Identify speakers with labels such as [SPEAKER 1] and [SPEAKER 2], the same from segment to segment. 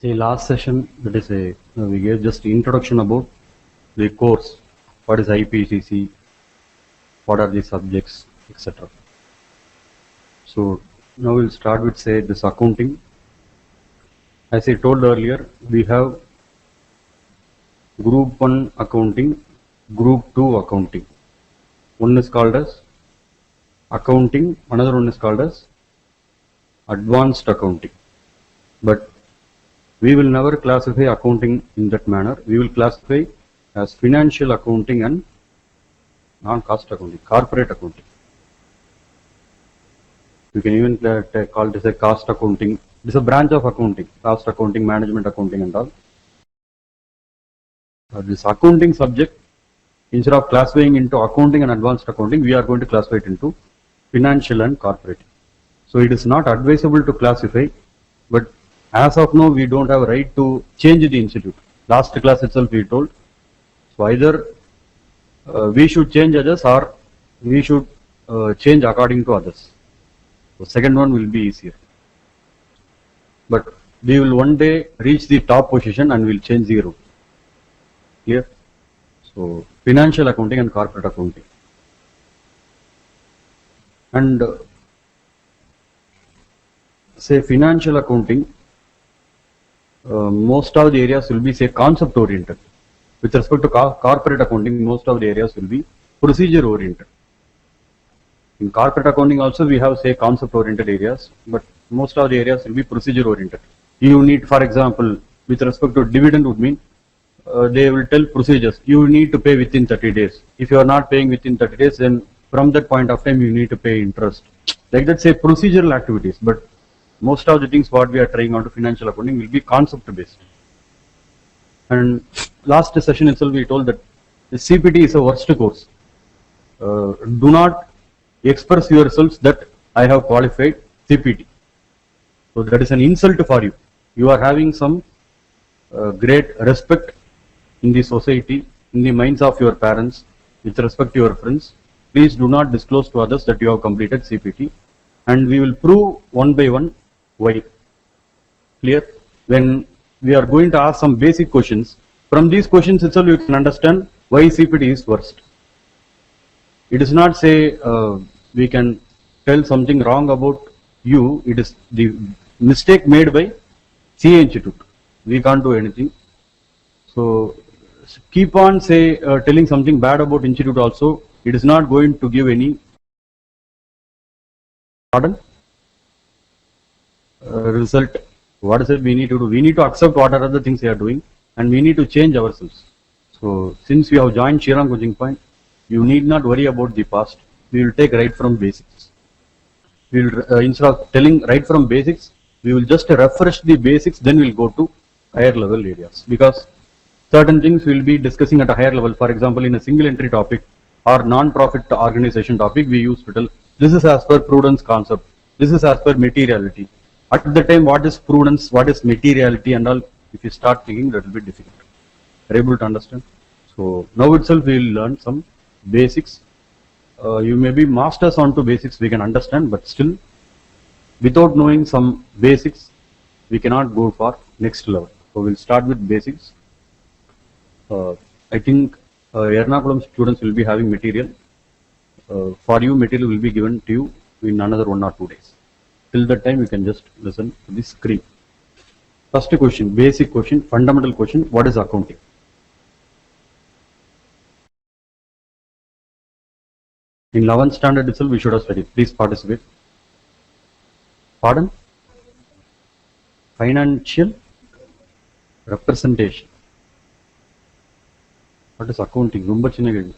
[SPEAKER 1] The last session, that is we gave just introduction about the course, what is IPCC, what are the subjects, etc. So now we'll start with say this accounting. As I told earlier, we have group 1 accounting, group 2 accounting. One is called as accounting, another one is called as advanced accounting. But we will never classify accounting in that manner. We will classify as financial accounting and non-cost accounting, corporate accounting. You can even call this a cost accounting. This is a branch of accounting, cost accounting, management accounting and all. This accounting subject, instead of classifying into accounting and advanced accounting, we are going to classify it into financial and corporate. So it is not advisable to classify, but as of now, we don't have a right to change the institute. Last class itself we told. So either we should change others or we should change according to others. So second one will be easier. But we will one day reach the top position and we'll change the rule. Clear? So financial accounting and corporate accounting. And say financial accounting, most of the areas will be say concept oriented. With respect to corporate accounting, most of the areas will be procedure oriented. In corporate accounting also we have say concept oriented areas, but most of the areas will be procedure oriented. You need, for example, with respect to dividend would mean they will tell procedures. You need to pay within 30 days. If you are not paying within 30 days, then from that point of time you need to pay interest. Like that, say procedural activities, but most of the things what we are trying out of financial accounting will be concept based. And last session itself we told that the CPT is a worst course. Do not express yourselves that I have qualified CPT. So that is an insult for you. You are having some great respect in the society, in the minds of your parents, with respect to your friends. Please do not disclose to others that you have completed CPT, and we will prove one by one why. Clear? When we are going to ask some basic questions, from these questions itself you can understand why CPT is worst. It is not say we can tell something wrong about you, it is the mistake made by CA Institute. We can't do anything. So keep on say telling something bad about institute also, it is not going to give any result. What is it we need to do? We need to accept what are the things they are doing and we need to change ourselves. So since we have joined Shriram Coaching Point, you need not worry about the past. We will take right from basics. We will instead of telling right from basics, we will just refresh the basics, then we will go to higher level areas, because certain things we will be discussing at a higher level. For example, in a single entry topic or non-profit organization topic, we used to tell this is as per prudence concept, this is as per materiality. At the time, what is prudence, what is materiality and all, if you start thinking, that will be difficult. Are you able to understand? So now itself we will learn some basics. You may be masters onto basics, we can understand, but still without knowing some basics, we cannot go for next level. So we'll start with basics. I think Ernakulam students will be having material. For you, material will be given to you in another 1 or 2 days. Till that time, you can just listen to the screen. First question, basic question, fundamental question, what is accounting? In 11th standard itself, we should have studied. Please participate. Pardon? Financial representation. What is accounting?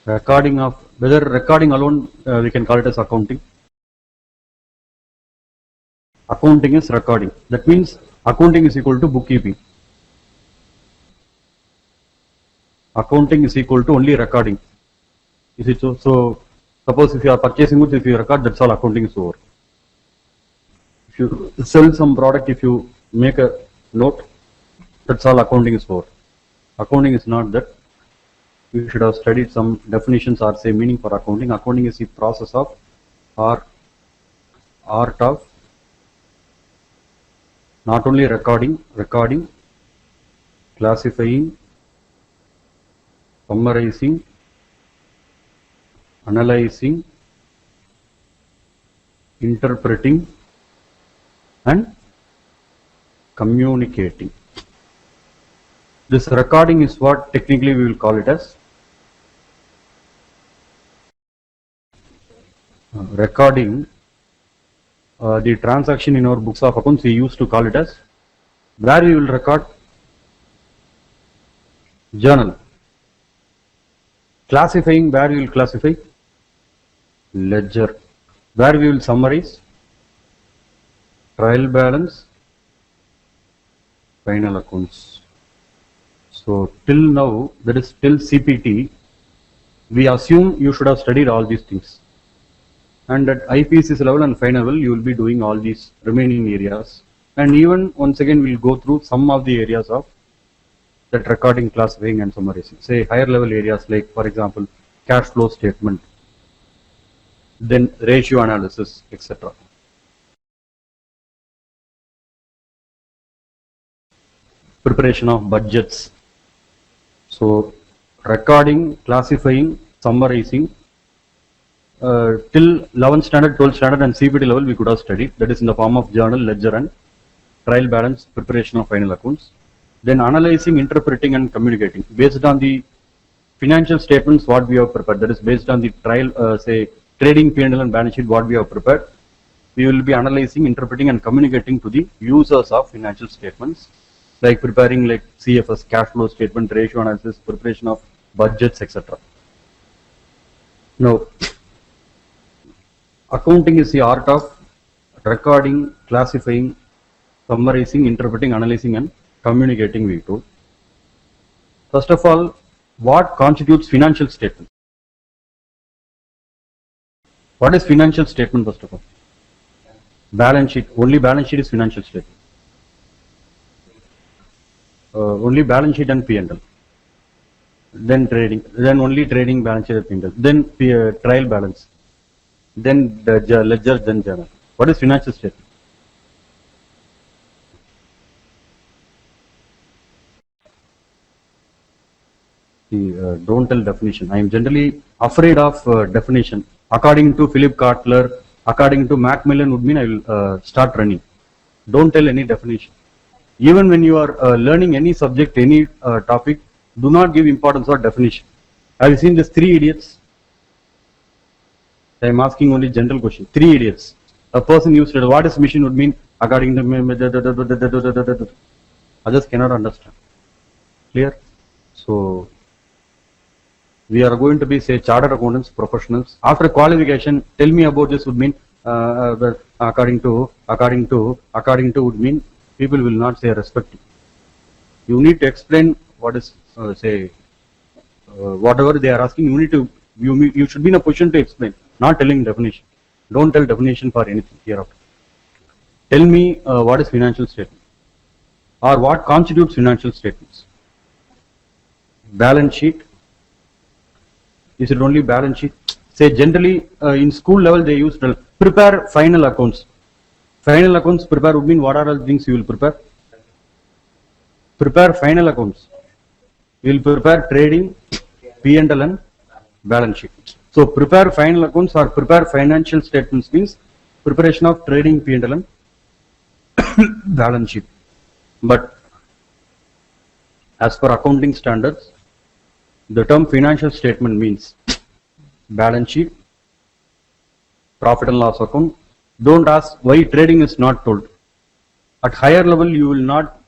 [SPEAKER 1] Recording of, whether recording alone, we can call it as accounting. Accounting is recording. That means accounting is equal to bookkeeping. Accounting is equal to only recording. Is it so? So suppose if you are purchasing goods, if you record, that's all accounting is over. If you sell some product, if you make a note, that's all accounting is over. Accounting is not that. We should have studied some definitions or say meaning for accounting. Accounting is the process of or art of Not only recording, classifying, summarizing, analyzing, interpreting, and communicating. This recording is what technically we will call it as recording. The transaction in our books of accounts, we used to call it as, where we will record journal. Classifying, where we will classify ledger. Where we will summarize trial balance, final accounts. So till now, that is till CPT, we assume you should have studied all these things. And at IPCC level and final level, you will be doing all these remaining areas. And even once again, we'll go through some of the areas of that recording, classifying, and summarizing. Say higher level areas like, for example, cash flow statement, then ratio analysis, etc. Preparation of budgets. So recording, classifying, summarizing, till 11th standard, 12th standard and CPT level we could have studied. That is in the form of journal, ledger and trial balance, preparation of final accounts. Then analyzing, interpreting and communicating. Based on the financial statements what we have prepared, that is based on the trial, say trading P&L and balance sheet what we have prepared, we will be analyzing, interpreting and communicating to the users of financial statements, like preparing like CFS, cash flow statement, ratio analysis, preparation of budgets, etc. Now, accounting is the art of recording, classifying, summarizing, interpreting, analyzing and communicating, we told. First of all, what constitutes financial statement? What is financial statement first of all? Balance sheet. Only balance sheet is financial statement. Only balance sheet and P&L. Then trading. Then only trading, balance sheet and P&L. Then trial balance. Then the ledger, then journal. What is financial statement? Don't tell definition. I am generally afraid of definition. According to Philip Kotler, according to Macmillan would mean I will start running. Don't tell any definition. Even when you are learning any subject, any topic, do not give importance or definition. Have you seen this Three Idiots? I am asking only general question. Three Idiots. A person used to, what is mission would mean according to, others cannot understand. Clear? So, we are going to be, say, chartered accountants, professionals. After qualification, tell me about this would mean, according to would mean, people will not say respect you. You need to explain what is, whatever they are asking, you should be in a position to explain, not telling definition. Don't tell definition for anything hereafter. Tell me what is financial statement or what constitutes financial statements. Balance sheet. Is it only balance sheet? Say generally in school level they used to prepare final accounts. Final accounts prepare would mean what are all the things you will prepare? Prepare final accounts. You will prepare trading, P&L and balance sheet. So prepare final accounts or prepare financial statements means preparation of trading, P&L and balance sheet. But as per accounting standards, the term financial statement means balance sheet, profit and loss account. Don't ask why trading is not told. At higher level, you will not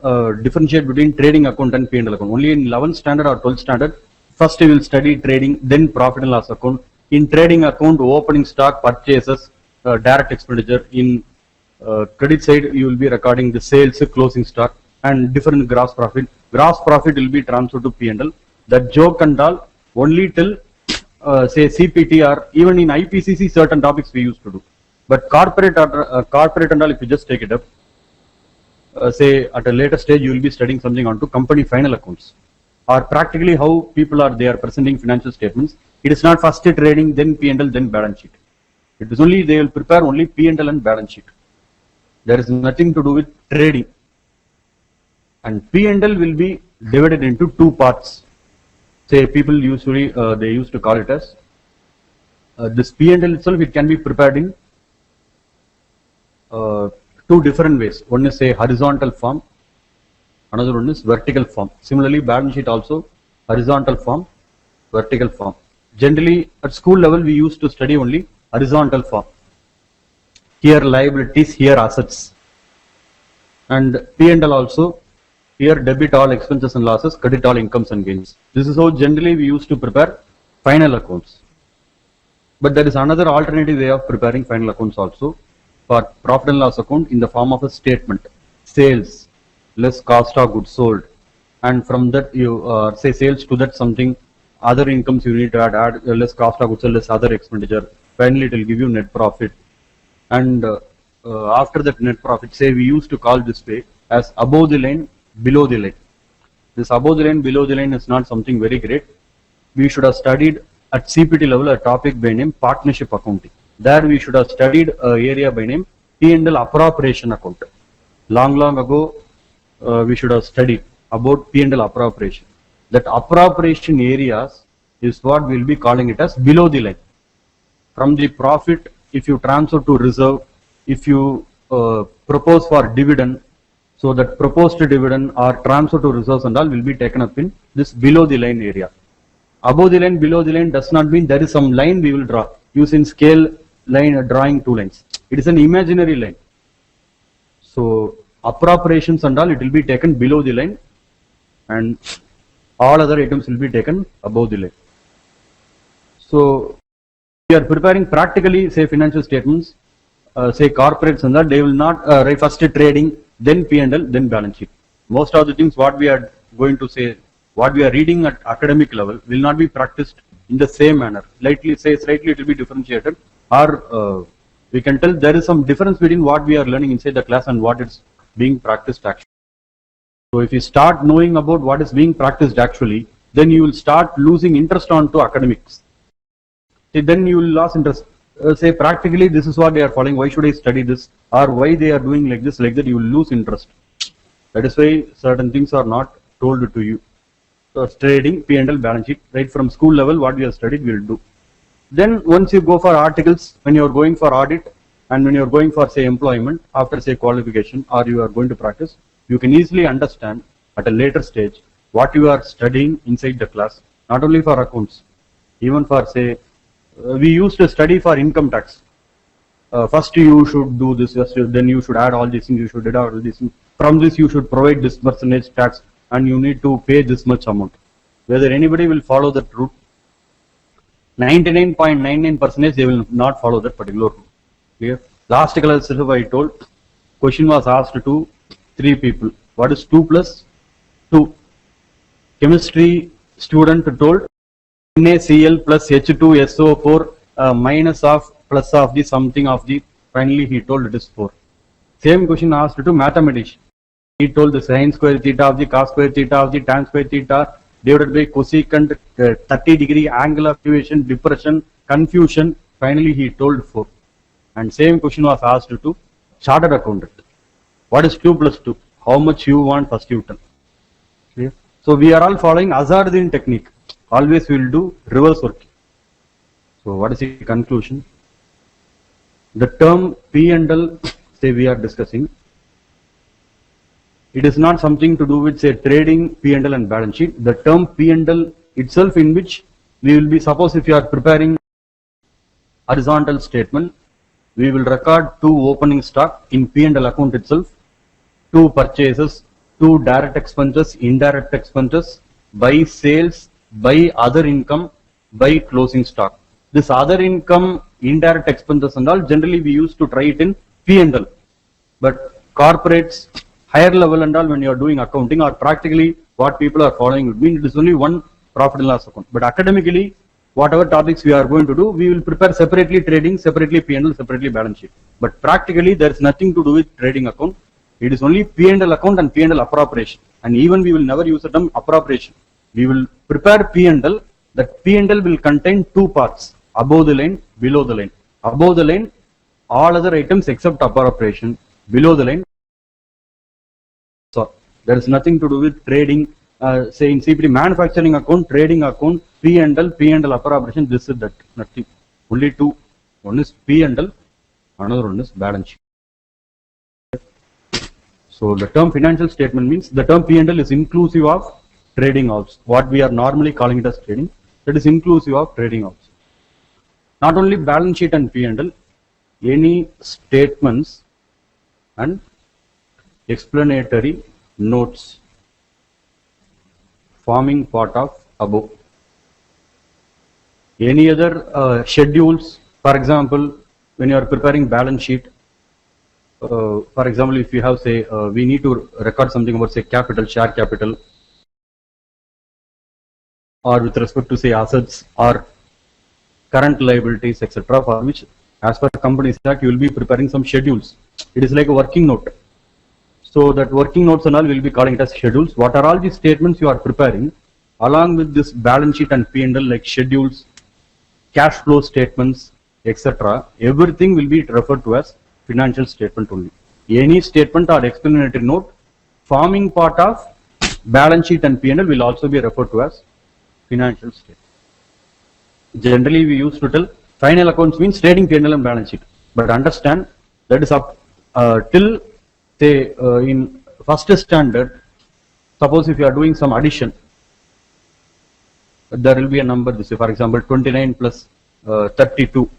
[SPEAKER 1] differentiate between trading account and P&L account. Only in 11th standard or 12th standard, first you will study trading, then profit and loss account. In trading account, opening stock, purchases, direct expenditure. In credit side, you will be recording the sales, closing stock, and different gross profit. Gross profit will be transferred to P&L. That joke and all only till say CPT or even in IPCC certain topics we used to do. But corporate and all, if you just take it up, say at a later stage you will be studying something onto company final accounts or practically how people they are presenting financial statements. It is not first trading, then P&L, then balance sheet. It is only they will prepare only P&L and balance sheet. There is nothing to do with trading. And P&L will be divided into two parts. Say people usually, they used to call it as, this P&L itself, it can be prepared in two different ways. One is say horizontal form, another one is vertical form. Similarly, balance sheet also horizontal form, vertical form. Generally, at school level, we used to study only horizontal form. Here liabilities, here assets. And P&L also, here debit all expenses and losses, credit all incomes and gains. This is how generally we used to prepare final accounts. But there is another alternative way of preparing final accounts also, for profit and loss account in the form of a statement. Sales less cost of goods sold, and from that you say sales to that something other incomes you need to add less cost of goods sold, less other expenditure. Finally, it will give you net profit. And after that net profit, say we used to call this way as above the line, below the line. This above the line, below the line is not something very great. We should have studied at CPT level a topic by name partnership accounting. There we should have studied an area by name P&L appropriation account. Long ago, we should have studied about P&L appropriation. That appropriation areas is what we will be calling it as below the line. From the profit, if you transfer to reserve, if you propose for dividend, so that proposed dividend or transfer to reserves and all will be taken up in this below the line area. Above the line, below the line does not mean there is some line we will draw. Using scale line drawing two lines. It is an imaginary line. So appropriations and all, it will be taken below the line, and all other items will be taken above the line. So we are preparing practically, say financial statements, say corporates and that, they will not write first trading, then P&L, then balance sheet. Most of the things what we are going to say, what we are reading at academic level will not be practiced in the same manner. Slightly it will be differentiated, or we can tell there is some difference between what we are learning inside the class and what is being practiced actually. So if you start knowing about what is being practiced actually, then you will start losing interest onto academics. Then you will lose interest. Say practically this is what they are following, why should I study this, or why they are doing like this, like that, you will lose interest. That is why certain things are not told to you. So trading, P&L, balance sheet, right from school level, what we have studied, we will do. Then once you go for articles, when you are going for audit, and when you are going for say employment, after say qualification, or you are going to practice, you can easily understand at a later stage what you are studying inside the class, not only for accounts, even for say, we used to study for income tax. First you should do this, then you should add all these things, you should deduct all these things. From this you should provide this percentage tax, and you need to pay this much amount. Whether anybody will follow that route, 99.99% they will not follow that particular route. Clear? Last class I told, question was asked to 3 people. What is 2 plus 2? Chemistry student told NaCl plus H2SO4 minus of plus of the something of the, finally he told it is 4. Same question asked to mathematician. He told the sin square theta of the cos square theta of the tan square theta divided by cosecant 30-degree angle of deviation, depression, confusion. Finally he told 4. And same question was asked to chartered accountant. What is 2 plus 2? How much you want first you tell. Clear? So we are all following Azardine technique. Always we will do reverse working. So what is the conclusion? The term P&L, say we are discussing, it is not something to do with say trading, P&L and balance sheet. The term P&L itself, in which we will be, suppose if you are preparing horizontal statement, we will record 2 opening stock in P&L account itself, 2 purchases, 2 direct expenses, indirect expenses, by sales, by other income, by closing stock. This other income, indirect expenses and all, generally we used to try it in P&L. But corporates, higher level and all, when you are doing accounting, or practically what people are following would mean it is only one profit and loss account. But academically, whatever topics we are going to do, we will prepare separately trading, separately P&L, separately balance sheet. But practically there is nothing to do with trading account. It is only P&L account and P&L appropriation. And even we will never use the term appropriation. We will prepare P&L. That P&L will contain 2 parts, above the line, below the line. Above the line, all other items except appropriation. Below the line, so There is nothing to do with trading. Say in CPD, manufacturing account, trading account, P&L upper operation, this is that. Nothing. Only two. One is P&L, another one is balance sheet. So the term financial statement means the term P&L is inclusive of trading also. What we are normally calling it as trading, that is inclusive of trading also. Not only balance sheet and P&L, any statements and explanatory notes forming part of above. Any other schedules, for example, when you are preparing balance sheet, for example, if you have say, we need to record something about say capital, share capital, or with respect to say assets or current liabilities, etc., for which as per Companies Act you will be preparing some schedules. It is like a working note. So that working notes and all will be calling it as schedules. What are all these statements you are preparing along with this balance sheet and P&L, like schedules, cash flow statements, etc., everything will be referred to as financial statement only. Any statement or explanatory note forming part of balance sheet and P&L will also be referred to as financial statement. Generally, we used to tell final accounts means trading P&L and balance sheet. But understand that is up till say in first standard. Suppose if you are doing some addition, there will be a number. This, for example, 29 plus 32.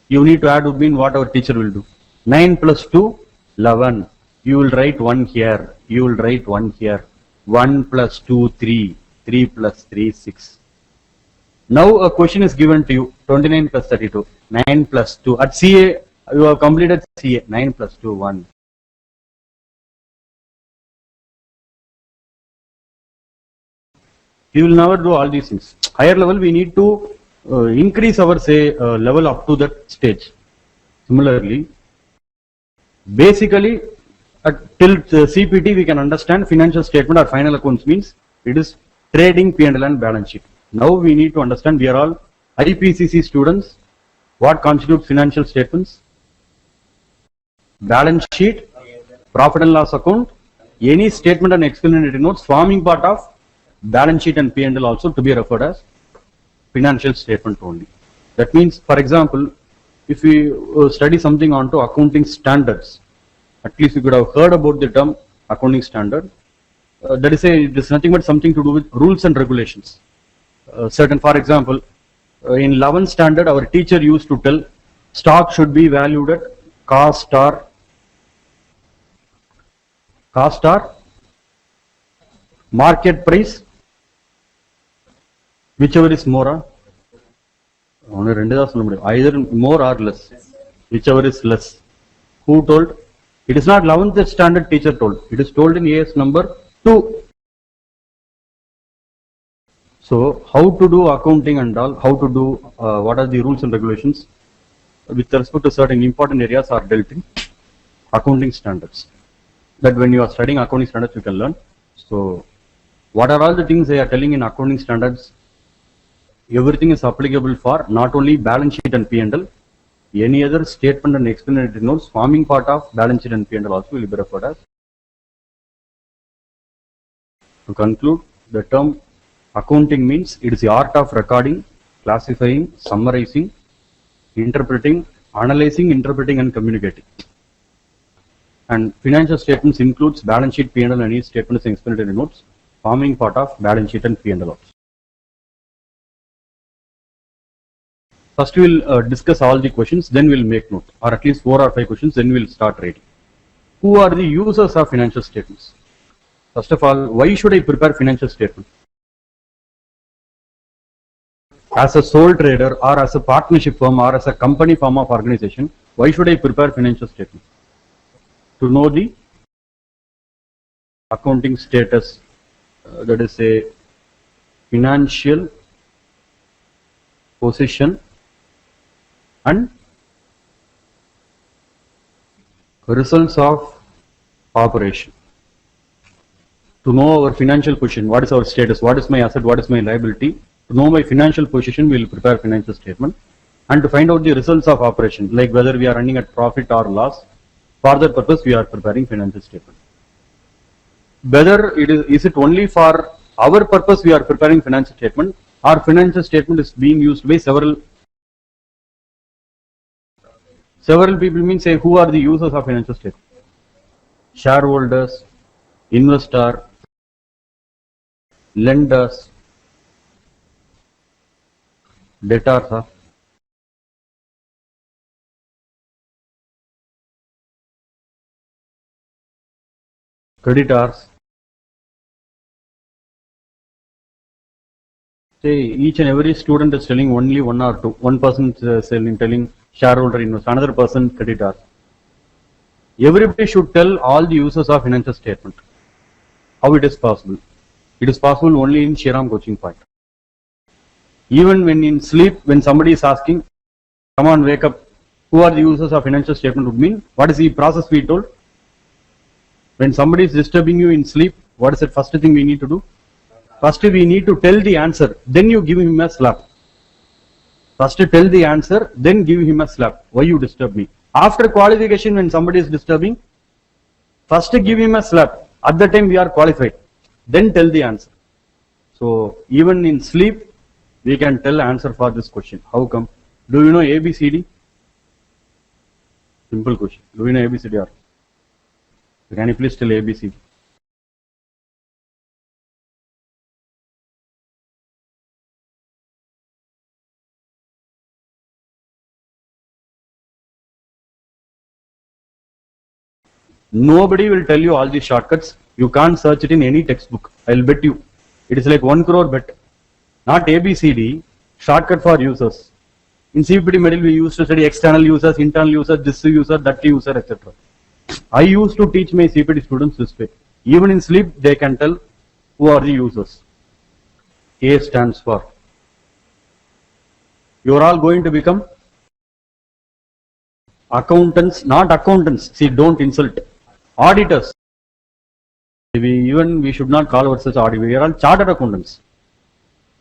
[SPEAKER 1] You need to add would mean what our teacher will do. 9 plus 2, 11. You will write 1 here. You will write 1 here. 1 plus 2, 3. 3 plus 3, 6. Now a question is given to you, 29 plus 32, 9 plus 2. At CA, you have completed CA, 9 plus 2, 1. You will never do all these things. Higher level, we need to increase our say level up to that stage. Similarly, basically, till CPT, we can understand financial statement or final accounts means it is trading P&L and balance sheet. Now we need to understand, we are all IPCC students. What constitutes financial statements? Balance sheet, profit and loss account, any statement and explanatory notes forming part of balance sheet and P&L also to be referred as financial statement only. That means, for example, if we study something onto accounting standards, at least you could have heard about the term accounting standard. That is it is nothing but something to do with rules and regulations. Certain, for example, in 11th standard, our teacher used to tell stock should be valued at cost or market price, whichever is more. Either more or less, whichever is less. Who told? It is not 11th standard teacher told. It is told in AS number 2. So how to do accounting and all, how to do, what are the rules and regulations with respect to certain important areas are dealt in accounting standards. That when you are studying accounting standards, you can learn. So what are all the things they are telling in accounting standards? Everything is applicable for not only balance sheet and P&L, any other statement and explanatory notes forming part of balance sheet and P&L also will be referred as. To conclude, the term accounting means it is the art of recording, classifying, summarizing, interpreting, analyzing, interpreting and communicating. And financial statements includes balance sheet, P&L and any statements and explanatory notes forming part of balance sheet and P&L also. First we will discuss all the questions, then we will make note, or at least 4 or 5 questions, then we will start writing. Who are the users of financial statements? First of all, why should I prepare financial statement? As a sole trader or as a partnership firm or as a company form of organization, why should I prepare financial statement? To know the accounting status, that is a financial position and results of operation. To know our financial position, what is our status, what is my asset, what is my liability. To know my financial position, we will prepare financial statement. And to find out the results of operation, like whether we are running at profit or loss, for that purpose we are preparing financial statement. whether is it only for our purpose we are preparing financial statement, or financial statement is being used by several people, means say who are the users of financial statement? Shareholders, investor, lenders, debtors, creditors. Say each and every student is telling only one or two. One person is telling shareholder, investor, another person creditor. Everybody should tell all the users of financial statement. How it is possible? It is possible only in Shriram coaching point. Even when in sleep, when somebody is asking, come on, wake up, who are the users of financial statement would mean, what is the process we told? When somebody is disturbing you in sleep, what is the first thing we need to do? First we need to tell the answer, then you give him a slap. First tell the answer, then give him a slap. Why you disturb me? After qualification, when somebody is disturbing, first give him a slap. At the time we are qualified. Then tell the answer. So even in sleep, we can tell answer for this question. How come? Do you know ABCD? Simple question. Do you know ABCD or? Can you please tell ABCD? Nobody will tell you all these shortcuts. You can't search it in any textbook. I'll bet you. It is like 1 crore bet. Not ABCD, shortcut for users. In CPD model, we used to study external users, internal users, this user, that user, etc. I used to teach my CPD students this way. Even in sleep, they can tell who are the users. A stands for. You are all going to become accountants, not accountants. See, don't insult. Auditors. We should not call ourselves auditors. We are all chartered accountants.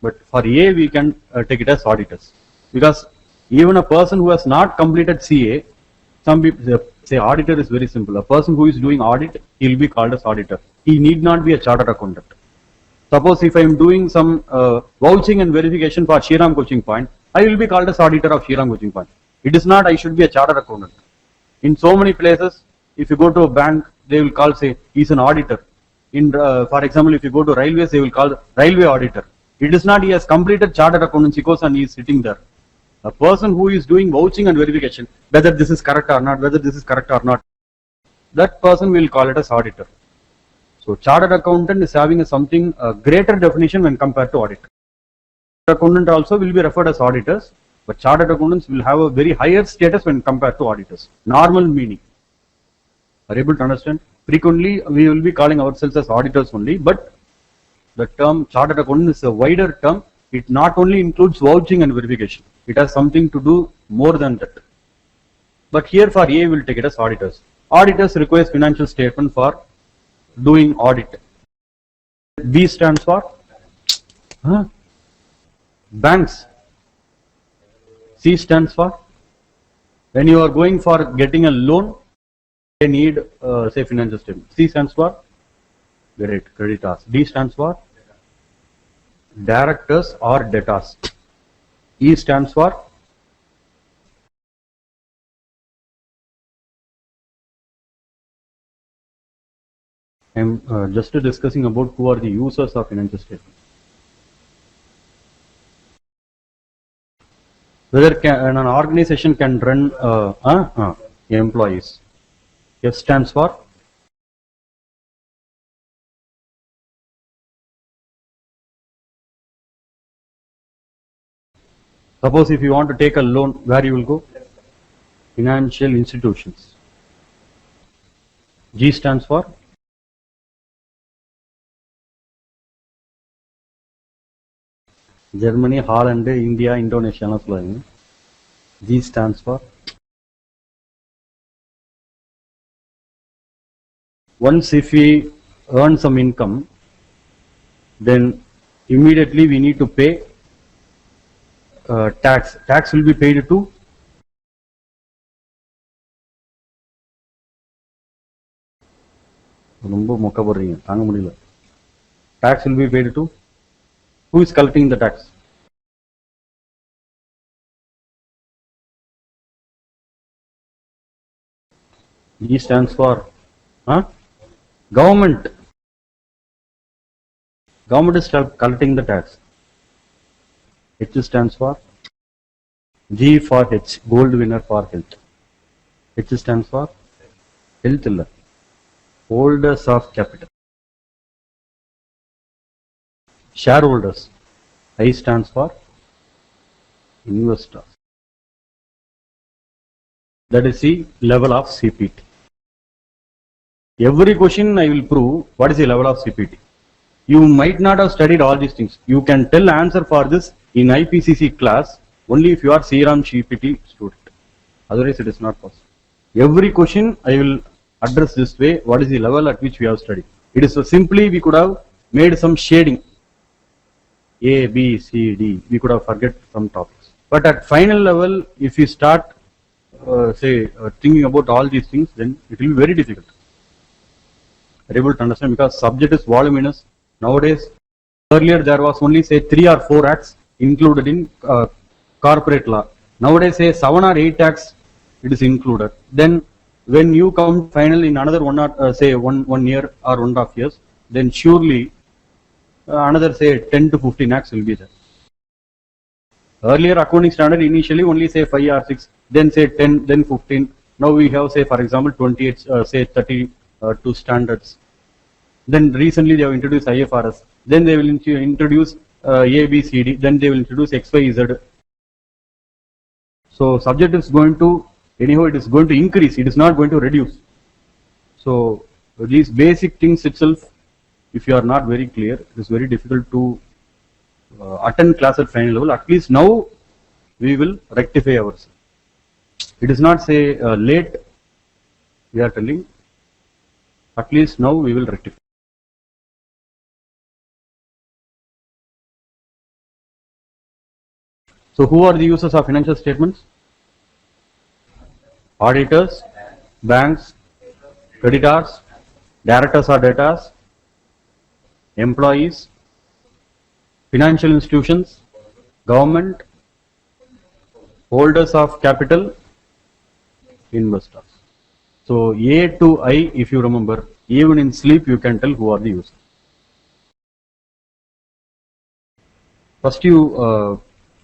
[SPEAKER 1] But for A, we can take it as auditors. Because even a person who has not completed CA, some people say auditor is very simple. A person who is doing audit, he will be called as auditor. He need not be a chartered accountant. Suppose if I am doing some vouching and verification for Shriram coaching point, I will be called as auditor of Shriram coaching point. It is not I should be a chartered accountant. In so many places, if you go to a bank, they will call, say, he's an auditor. In for example, if you go to railways, they will call railway auditor. It is not he has completed chartered accountancy course and he is sitting there. A person who is doing vouching and verification, whether this is correct or not, that person will call it as auditor. So chartered accountant is having something greater definition when compared to auditor. Accountant also will be referred as auditors, but chartered accountants will have a very higher status when compared to auditors. Normal meaning. Are you able to understand? Frequently, we will be calling ourselves as auditors only, but the term chartered accountant is a wider term. It not only includes vouching and verification. It has something to do more than that. But here for A, we will take it as auditors. Auditors requires financial statement for doing audit. B stands for banks. C stands for when you are going for getting a loan, they need say financial statement. C stands for creditors. D stands for directors or debtors. E stands for I am just discussing about who are the users of financial statement. Whether an organization can run employees. F stands for suppose if you want to take a loan, where you will go? Financial institutions. G stands for Germany, Holland, India, Indonesia. G stands for once if we earn some income, then immediately we need to pay tax. Tax will be paid to ரொம்ப மொக்க போடுறீங்க, தாங்க முடியல. Tax will be paid to who is collecting the tax? G stands for huh? Government. Government is collecting the tax. H stands for G for H, gold winner for health. H stands for health illa, holders of capital. Shareholders. I stands for investors. That is the level of CPT. Every question I will prove what is the level of CPT. You might not have studied all these things. You can tell answer for this in IPCC class only if you are CRAM CPT student. Otherwise it is not possible. Every question I will address this way. What is the level at which we have studied? It is so simply we could have made some shading. A, B, C, D. We could have forget some topics. But at final level, if you start thinking about all these things, then it will be very difficult. Are able to understand because subject is voluminous. Nowadays, earlier there was only say 3 or 4 acts included in corporate law. Nowadays say 7 or 8 acts it is included. Then when you come final in another say one year or 1.5 years, then surely another say 10 to 15 acts will be there. Earlier accounting standard initially only say 5 or 6, then say 10, then 15. Now we have say for example 28, say 32 standards. Then recently they have introduced IFRS. Then they will introduce A, B, C, D. Then they will introduce X, Y, Z. So subject is going to, anyhow it is going to increase. It is not going to reduce. So these basic things itself, if you are not very clear, it is very difficult to attend class at final level. At least now we will rectify ourselves. It is not say late, we are telling. At least now we will rectify. So who are the users of financial statements? Auditors, banks, creditors, directors or debtors, employees, financial institutions, government, holders of capital, investors. So A to I, if you remember, even in sleep you can tell who are the users. First you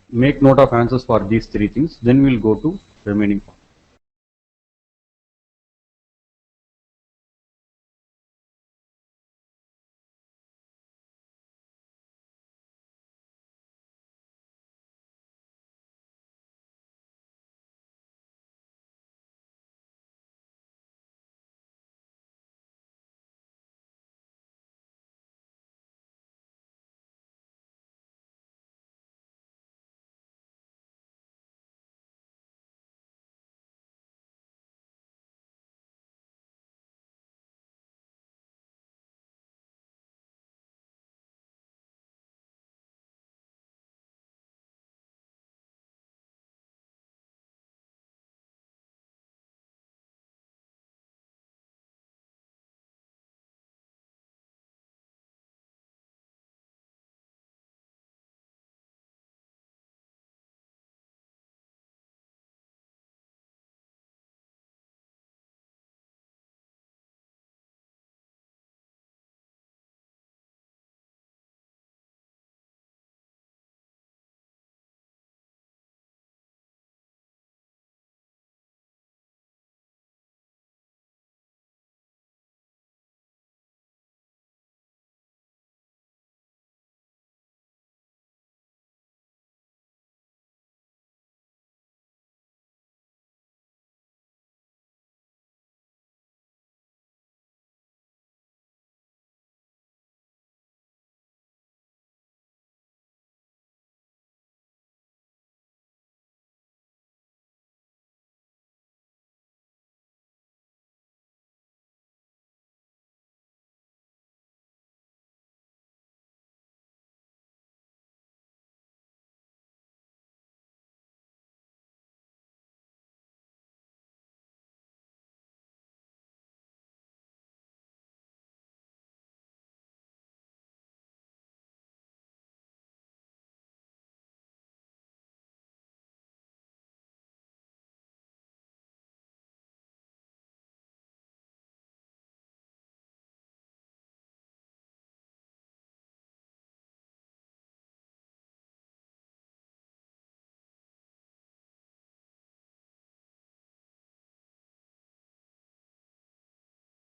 [SPEAKER 1] make note of answers for these 3 things, then we'll go to remaining part.